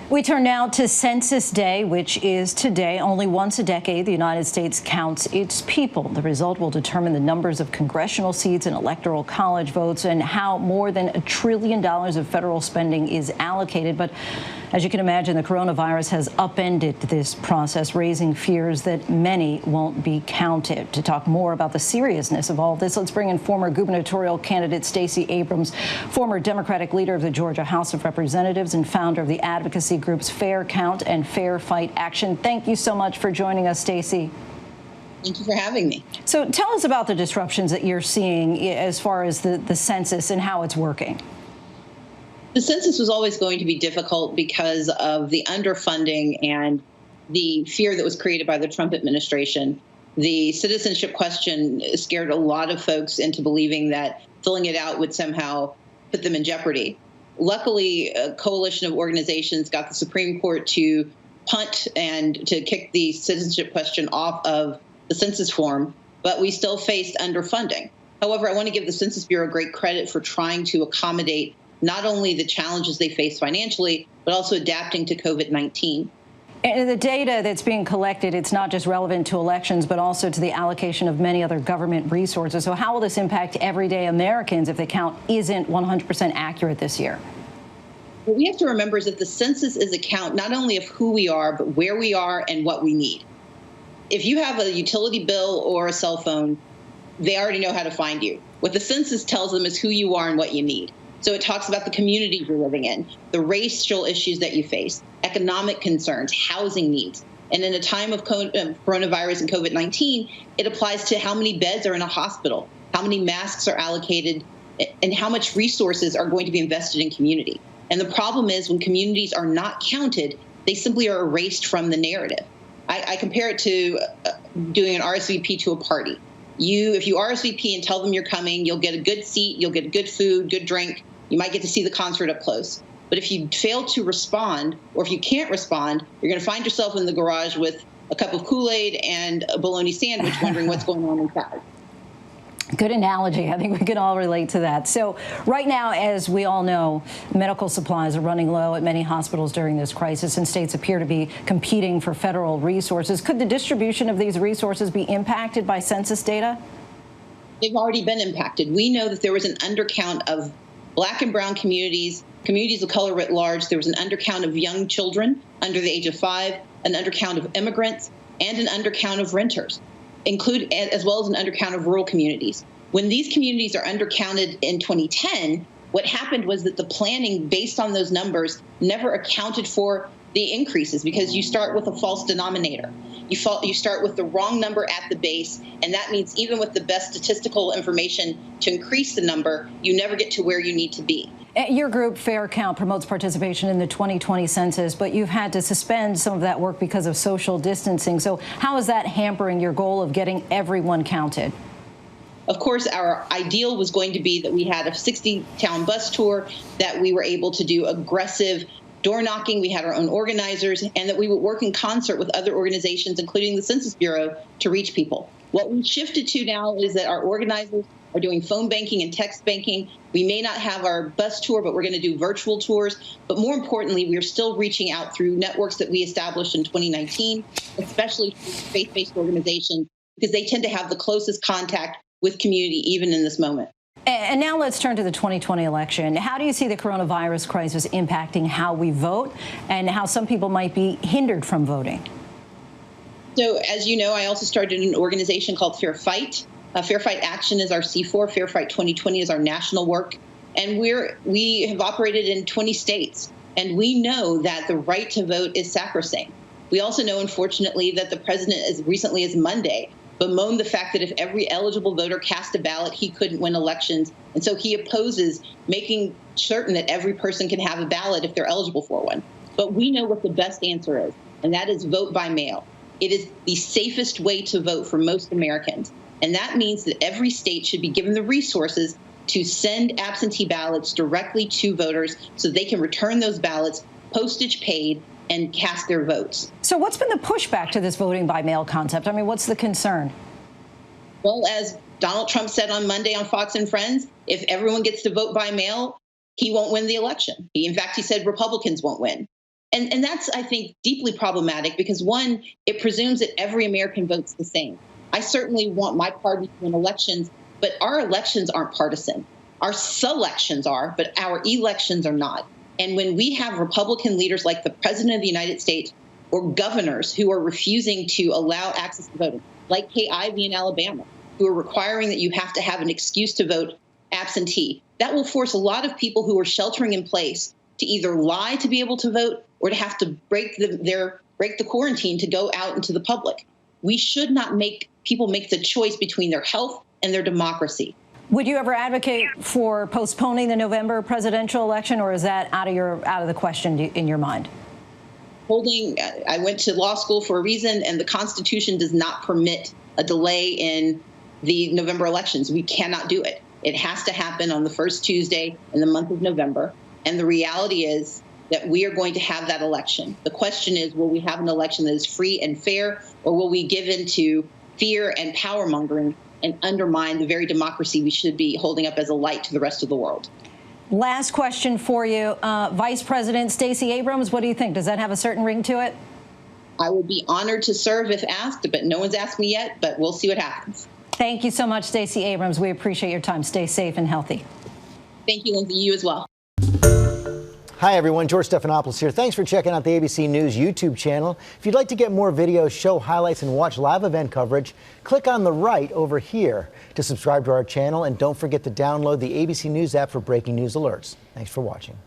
We turn now to Census Day, which is today. Only once a decade, the United States counts its people. The result will determine the numbers of congressional seats and electoral college votes and how more than $1 trillion of federal spending is allocated. But as you can imagine, the coronavirus has upended this process, raising fears that many won't be counted. To talk more about the seriousness of all of this, let's bring in former gubernatorial candidate Stacey Abrams, former Democratic leader of the Georgia House of Representatives and founder of the advocacy groups Fair Count and Fair Fight Action. Thank you so much for joining us, Stacey. Thank you for having me. So tell us about the disruptions that you're seeing as far as the census and how it's working. The census was always going to be difficult because of the underfunding and the fear that was created by the Trump administration. The citizenship question scared a lot of folks into believing that filling it out would somehow put them in jeopardy. Luckily, a coalition of organizations got the Supreme Court to punt and to kick the citizenship question off of the census form, but we still faced underfunding. However, I want to give the Census Bureau great credit for trying to accommodate not only the challenges they face financially, but also adapting to COVID-19. And the data that's being collected, it's not just relevant to elections, but also to the allocation of many other government resources. So how will this impact everyday Americans if the count isn't 100% accurate this year? What we have to remember is that the census is a count not only of who we are, but where we are and what we need. If you have a utility bill or a cell phone, they already know how to find you. What the census tells them is who you are and what you need. So it talks about the community you're living in, the racial issues that you face, economic concerns, housing needs. And in a time of coronavirus and COVID-19, it applies to how many beds are in a hospital, how many masks are allocated, and how much resources are going to be invested in community. And the problem is when communities are not counted, they simply are erased from the narrative. I compare it to doing an RSVP to a party. If you RSVP and tell them you're coming, you'll get a good seat, you'll get good food, good drink. You might get to see the concert up close. But if you fail to respond, or if you can't respond, you're going to find yourself in the garage with a cup of Kool-Aid and a bologna sandwich wondering what's going on inside. Good analogy. I think we can all relate to that. So right now, as we all know, medical supplies are running low at many hospitals during this crisis, and states appear to be competing for federal resources. Could the distribution of these resources be impacted by census data? They've already been impacted. We know that there was an undercount of Black and brown communities, communities of color writ large. There was an undercount of young children under the age of 5, an undercount of immigrants, and an undercount of renters, as well as an undercount of rural communities. When these communities are undercounted in 2010, what happened was that the planning based on those numbers never accounted for the increases because you start with a false denominator. You start with the wrong number at the base, and that means even with the best statistical information to increase the number, you never get to where you need to be. Your group, Fair Count, promotes participation in the 2020 census, but you've had to suspend some of that work because of social distancing. So how is that hampering your goal of getting everyone counted? Of course, our ideal was going to be that we had a 60-town bus tour, that we were able to do aggressive door knocking, we had our own organizers, and that we would work in concert with other organizations, including the Census Bureau, to reach people. What we shifted to now is that our organizers are doing phone banking and text banking. We may not have our bus tour, but we're going to do virtual tours. But more importantly, we are still reaching out through networks that we established in 2019, especially faith-based organizations, because they tend to have the closest contact with community, even in this moment. And now let's turn to the 2020 election. How do you see the coronavirus crisis impacting how we vote and how some people might be hindered from voting? So, as you know, I also started an organization called Fair Fight. Fair Fight Action is our C4. Fair Fight 2020 is our national work. And we have operated in 20 states. And we know that the right to vote is sacrosanct. We also know, unfortunately, that the president, as recently as Monday, bemoaned the fact that if every eligible voter cast a ballot, he couldn't win elections. And so he opposes making certain that every person can have a ballot if they're eligible for one. But we know what the best answer is, and that is vote by mail. It is the safest way to vote for most Americans. And that means that every state should be given the resources to send absentee ballots directly to voters so they can return those ballots, postage paid, and cast their votes. So what's been the pushback to this voting by mail concept? I mean, what's the concern? Well, as Donald Trump said on Monday on Fox and Friends, if everyone gets to vote by mail, he won't win the election. In fact, he said Republicans won't win. And that's, I think, deeply problematic because, one, it presumes that every American votes the same. I certainly want my party to win elections, but our elections aren't partisan. Our selections are, but our elections are not. And when we have Republican leaders like the President of the United States or governors who are refusing to allow access to voting, like Kay Ivey in Alabama, who are requiring that you have to have an excuse to vote absentee, that will force a lot of people who are sheltering in place to either lie to be able to vote or to have to break the quarantine to go out into the public. We should not make people make the choice between their health and their democracy. Would you ever advocate for postponing the November presidential election, or is that out of the question in your mind? I went to law school for a reason, and the Constitution does not permit a delay in the November elections. We cannot do it. It has to happen on the first Tuesday in the month of November. And the reality is that we are going to have that election. The question is, will we have an election that is free and fair, or will we give in to fear and power mongering and undermine the very democracy we should be holding up as a light to the rest of the world? Last question for you. Vice President Stacey Abrams, what do you think? Does that have a certain ring to it? I would be honored to serve if asked, but no one's asked me yet, but we'll see what happens. Thank you so much, Stacey Abrams. We appreciate your time. Stay safe and healthy. Thank you, Lindsay. You as well. Hi, everyone. George Stephanopoulos here. Thanks for checking out the ABC News YouTube channel. If you'd like to get more videos, show highlights, and watch live event coverage, click on the right over here to subscribe to our channel. And don't forget to download the ABC News app for breaking news alerts. Thanks for watching.